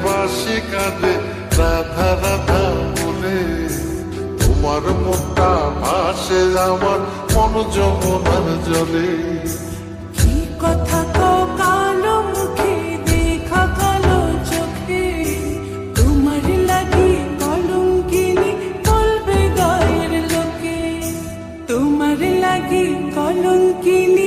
বাঁশি কাঁদে রাধা রাধা বলে। তোমার মুখটা ভাসে আমার মন যমুনার জলে। কি কথা কও কালো মুখে, দেখা কালো চোখে, তোমার লাগি কলঙ্কিনী বলবে গায়ের লোকে। তোমার লাগি কলঙ্কিনী